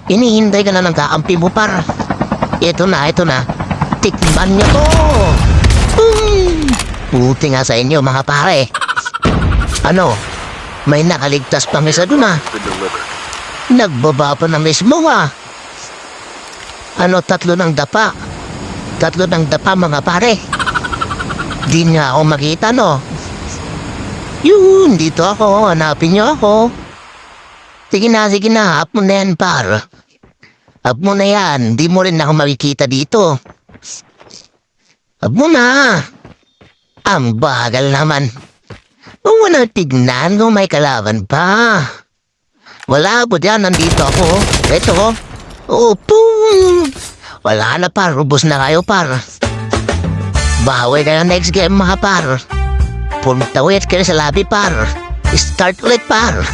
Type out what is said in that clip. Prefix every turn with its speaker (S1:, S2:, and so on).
S1: Inihintay ka na ng kakampi mo, par. Ito na. Tikman niyo to. Buti nga sa inyo, mga pare. Ano? May nakaligtas pang isa dun, ah. Nagbaba pa na mismo, ah. Ano, 3 ng dapa. 3 ng dapa, mga pare. Di nga ako makita, no? Yun, dito ako. Hanapin niyo ako. Sige na. Up mo na yan, par. Up mo na yan. Di mo rin ako makikita dito. Up mo na. Ang bagal naman. Kung wala tignan kung may kalaban pa. Wala po dyan. Nandito ako. Ito. Oh, boom. Wala na, par. Ubus na kayo, par. Bawi kayo next game, mga par. Punta ulit kayo sa lobby, par. Start ulit, par.